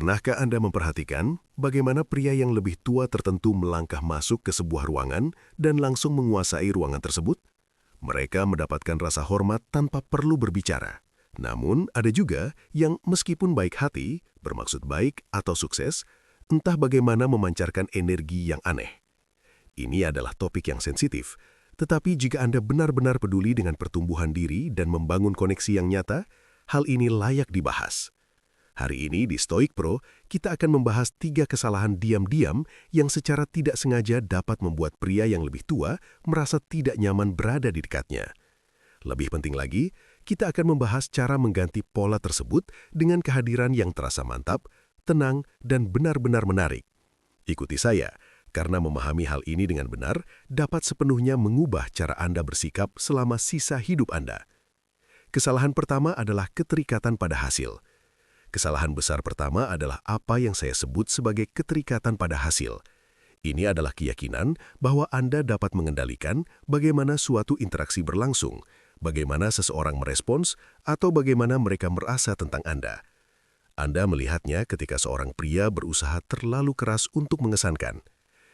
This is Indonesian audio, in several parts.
Pernahkah Anda memperhatikan bagaimana pria yang lebih tua tertentu melangkah masuk ke sebuah ruangan dan langsung menguasai ruangan tersebut? Mereka mendapatkan rasa hormat tanpa perlu berbicara. Namun, ada juga yang meskipun baik hati, bermaksud baik atau sukses, entah bagaimana memancarkan energi yang aneh. Ini adalah topik yang sensitif, tetapi jika Anda benar-benar peduli dengan pertumbuhan diri dan membangun koneksi yang nyata, hal ini layak dibahas. Hari ini di Stoic Pro, kita akan membahas 3 kesalahan diam-diam yang secara tidak sengaja dapat membuat pria yang lebih tua merasa tidak nyaman berada di dekatnya. Lebih penting lagi, kita akan membahas cara mengganti pola tersebut dengan kehadiran yang terasa mantap, tenang, dan benar-benar menarik. Ikuti saya, karena memahami hal ini dengan benar dapat sepenuhnya mengubah cara Anda bersikap selama sisa hidup Anda. Kesalahan pertama adalah keterikatan pada hasil. Kesalahan besar pertama adalah apa yang saya sebut sebagai keterikatan pada hasil. Ini adalah keyakinan bahwa Anda dapat mengendalikan bagaimana suatu interaksi berlangsung, bagaimana seseorang merespons, atau bagaimana mereka merasa tentang Anda. Anda melihatnya ketika seorang pria berusaha terlalu keras untuk mengesankan.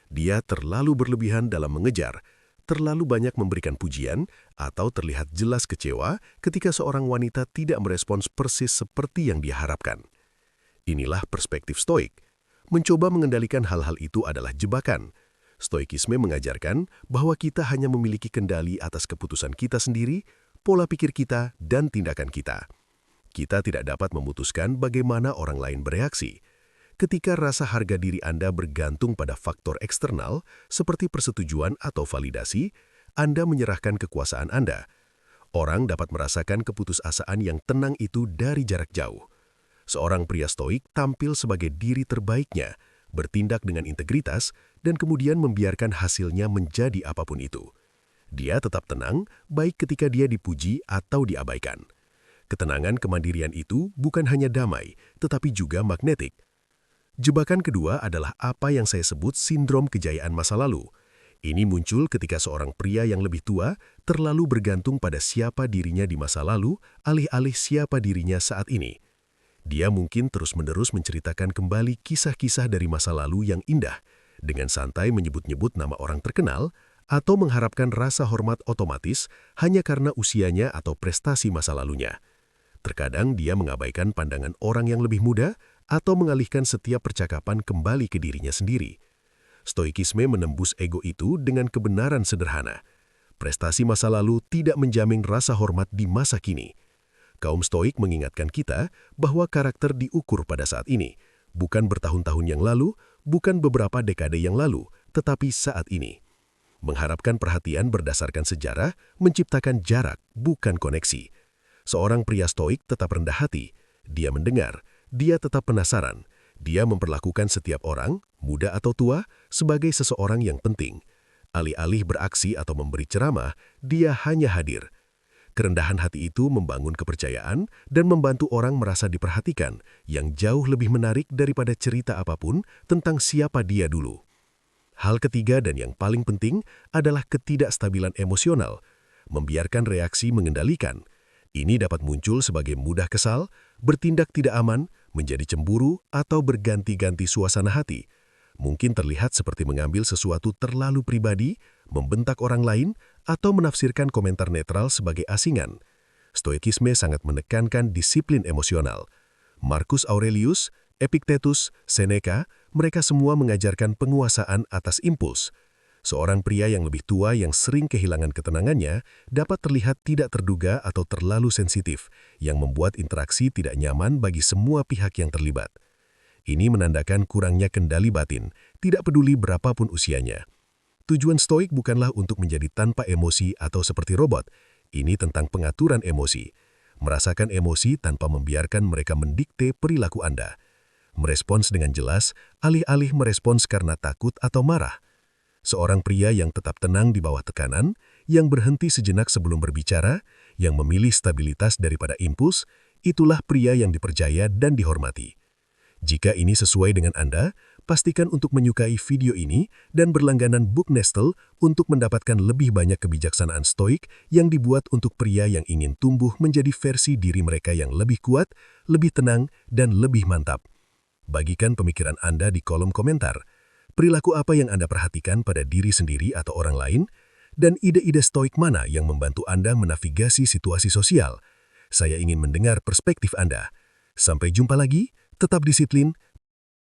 Dia terlalu berlebihan dalam mengejar, terlalu banyak memberikan pujian, atau terlihat jelas kecewa ketika seorang wanita tidak merespons persis seperti yang dia harapkan. Inilah perspektif Stoik. Mencoba mengendalikan hal-hal itu adalah jebakan. Stoikisme mengajarkan bahwa kita hanya memiliki kendali atas keputusan kita sendiri, pola pikir kita, dan tindakan kita. Kita tidak dapat memutuskan bagaimana orang lain bereaksi. Ketika rasa harga diri Anda bergantung pada faktor eksternal, seperti persetujuan atau validasi, Anda menyerahkan kekuasaan Anda. Orang dapat merasakan keputusasaan yang tenang itu dari jarak jauh. Seorang pria stoik tampil sebagai diri terbaiknya, bertindak dengan integritas, dan kemudian membiarkan hasilnya menjadi apapun itu. Dia tetap tenang, baik ketika dia dipuji atau diabaikan. Ketenangan kemandirian itu bukan hanya damai, tetapi juga magnetik. Jebakan kedua adalah apa yang saya sebut sindrom kejayaan masa lalu. Ini muncul ketika seorang pria yang lebih tua terlalu bergantung pada siapa dirinya di masa lalu, alih-alih siapa dirinya saat ini. Dia mungkin terus-menerus menceritakan kembali kisah-kisah dari masa lalu yang indah, dengan santai menyebut-nyebut nama orang terkenal, atau mengharapkan rasa hormat otomatis hanya karena usianya atau prestasi masa lalunya. Terkadang dia mengabaikan pandangan orang yang lebih muda, atau mengalihkan setiap percakapan kembali ke dirinya sendiri. Stoikisme menembus ego itu dengan kebenaran sederhana. Prestasi masa lalu tidak menjamin rasa hormat di masa kini. Kaum Stoik mengingatkan kita bahwa karakter diukur pada saat ini, bukan bertahun-tahun yang lalu, bukan beberapa dekade yang lalu, tetapi saat ini. Mengharapkan perhatian berdasarkan sejarah, menciptakan jarak, bukan koneksi. Seorang pria Stoik tetap rendah hati. Dia mendengar, dia tetap penasaran. Dia memperlakukan setiap orang, muda atau tua, sebagai seseorang yang penting. Alih-alih beraksi atau memberi ceramah, dia hanya hadir. Kerendahan hati itu membangun kepercayaan dan membantu orang merasa diperhatikan, yang jauh lebih menarik daripada cerita apapun tentang siapa dia dulu. Hal ketiga dan yang paling penting adalah ketidakstabilan emosional, membiarkan reaksi mengendalikan. Ini dapat muncul sebagai mudah kesal, bertindak tidak aman, menjadi cemburu, atau berganti-ganti suasana hati. Mungkin terlihat seperti mengambil sesuatu terlalu pribadi, membentak orang lain, atau menafsirkan komentar netral sebagai asingan. Stoikisme sangat menekankan disiplin emosional. Marcus Aurelius, Epictetus, Seneca, mereka semua mengajarkan penguasaan atas impuls. Seorang pria yang lebih tua yang sering kehilangan ketenangannya dapat terlihat tidak terduga atau terlalu sensitif, yang membuat interaksi tidak nyaman bagi semua pihak yang terlibat. Ini menandakan kurangnya kendali batin, tidak peduli berapapun usianya. Tujuan Stoik bukanlah untuk menjadi tanpa emosi atau seperti robot. Ini tentang pengaturan emosi. Merasakan emosi tanpa membiarkan mereka mendikte perilaku Anda. Merespons dengan jelas, alih-alih merespons karena takut atau marah. Seorang pria yang tetap tenang di bawah tekanan, yang berhenti sejenak sebelum berbicara, yang memilih stabilitas daripada impuls, itulah pria yang dipercaya dan dihormati. Jika ini sesuai dengan Anda, pastikan untuk menyukai video ini dan berlangganan Book Nestle untuk mendapatkan lebih banyak kebijaksanaan stoik yang dibuat untuk pria yang ingin tumbuh menjadi versi diri mereka yang lebih kuat, lebih tenang, dan lebih mantap. Bagikan pemikiran Anda di kolom komentar. Perilaku apa yang Anda perhatikan pada diri sendiri atau orang lain? Dan ide-ide stoik mana yang membantu Anda menavigasi situasi sosial? Saya ingin mendengar perspektif Anda. Sampai jumpa lagi, tetap disiplin,